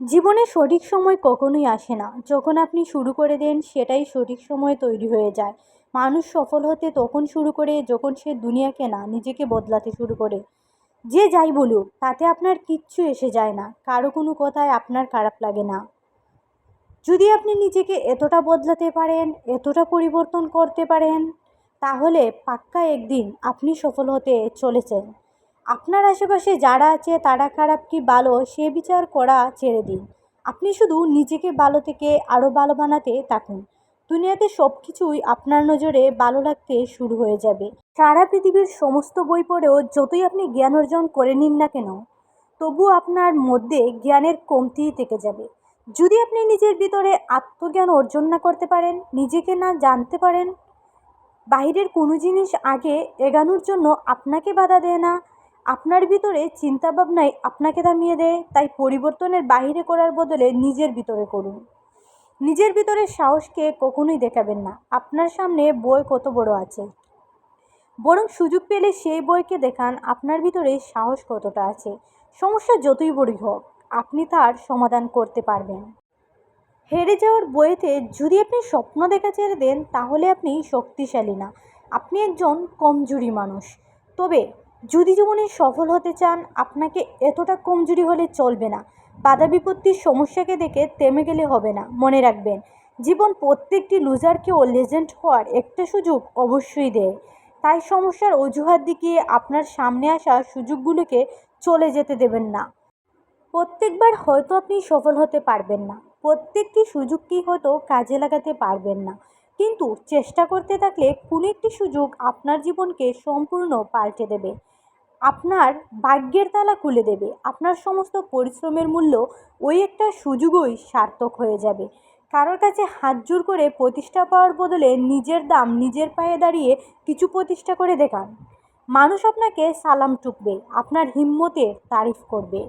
জীবনে সঠিক সময় কখনোই আসে না। যখন আপনি শুরু করে দেন সেটাই সঠিক সময় তৈরি হয়ে যায়। মানুষ সফল হতে তখন শুরু করে যখন সে দুনিয়াকে না নিজেকে বদলাতে শুরু করে। যে যাই বলুক তাতে আপনার কিচ্ছু এসে যায় না, কারো কোনো কথায় আপনার খারাপ লাগে না। যদি আপনি নিজেকে এতটা বদলাতে পারেন, এতটা পরিবর্তন করতে পারেন, তাহলে পাক্কা একদিন আপনি সফল হতে চলেছেন। আপনার আশেপাশে যারা আছে তারা খারাপ কি ভালো সে বিচার করা ছেড়ে দিন। আপনি শুধু নিজেকে ভালো থেকে আরও ভালো বানাতে থাকুন। দুনিয়াতে সব কিছুই আপনার নজরে ভালো লাগতে শুরু হয়ে যাবে। সারা পৃথিবীর সমস্ত বই পড়েও যতই আপনি জ্ঞান অর্জন করে নিন না কেন, তবুও আপনার মধ্যে জ্ঞানের কমতিই থেকে যাবে। যদি আপনি নিজের ভিতরে আত্মজ্ঞান অর্জন না করতে পারেন, নিজেকে না জানতে পারেন, বাইরের কোনো জিনিস আগে এগানোর জন্য আপনাকে বাধা দেয় না, আপনার ভিতরে চিন্তাভাবনাই আপনাকে থামিয়ে দেয়। তাই পরিবর্তনের বাইরে করার বদলে নিজের ভিতরে করুন। নিজের ভিতরে সাহসকে কখনোই দেখাবেন না আপনার সামনে বই কত বড় আছে, বরং সুযোগ পেলে সেই বইকে দেখান আপনার ভিতরে সাহস কতটা আছে। সমস্যা যতই বড়ই হোক, আপনি তার সমাধান করতে পারবেন। হেরে যাওয়ার বইতে যদি আপনি স্বপ্ন দেখা ছেড়ে দেন, তাহলে আপনি শক্তিশালী না, আপনি একজন কমজোরি মানুষ। তবে যদি জীবনে সফল হতে চান, আপনাকে এতটা কমজোরি হলে চলবে না। বাধা বিপত্তির সমস্যাকে দেখে থেমে গেলে হবে না। মনে রাখবেন, জীবন প্রত্যেকটি লুজারকেও লেজেন্ড হওয়ার একটা সুযোগ অবশ্যই দেয়। তাই সমস্যার অজুহাত দেখিয়ে আপনার সামনে আসা সুযোগগুলোকে চলে যেতে দেবেন না। প্রত্যেকবার হয়তো আপনি সফল হতে পারবেন না, প্রত্যেকটি সুযোগকেই হয়তো কাজে লাগাতে পারবেন না, কিন্তু চেষ্টা করতে থাকলে কোনো একটি সুযোগ আপনার জীবনকে সম্পূর্ণ পাল্টে দেবে, আপনার ভাগ্যের তালা খুলে দেবে। আপনার সমস্ত পরিশ্রমের মূল্য ওই একটা সুযোগই সার্থক হয়ে যাবে। কারোর কাছে হাত জোর করে প্রতিষ্ঠা পাওয়ার বদলে নিজের দাম নিজের পায়ে দাঁড়িয়ে কিছু প্রতিষ্ঠা করে দেখান। মানুষ আপনাকে সালাম টুকবে, আপনার হিম্মতের তারিফ করবে।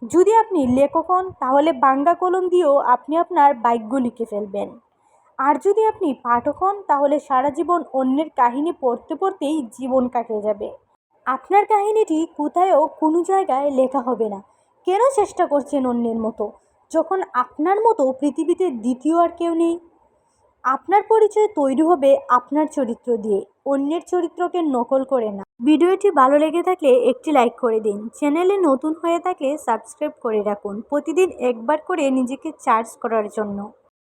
যদি আপনি লেখক হন, তাহলে বাংলা কলম দিয়েও আপনি আপনার ভাগ্য লিখে ফেলবেন। আর যদি আপনি পাঠক হন, তাহলে সারা জীবন অন্যের কাহিনী পড়তে পড়তেই জীবন কাটিয়ে যাবে। আপনার কাহিনীটি কোথায়ও কোনো জায়গায় লেখা হবে না। কেন চেষ্টা করছেন অন্যের মতো, যখন আপনার মতো পৃথিবীতে দ্বিতীয় আর কেউ নেই? আপনার পরিচয় তৈরি হবে আপনার চরিত্র দিয়ে, অন্যের চরিত্রকে নকল করে না। ভিডিওটি ভালো লেগে থাকলে একটি লাইক করে দিন। চ্যানেলে নতুন হয়ে থাকলে সাবস্ক্রাইব করে রাখুন, প্রতিদিন একবার করে নিজেকে চার্জ করার জন্য।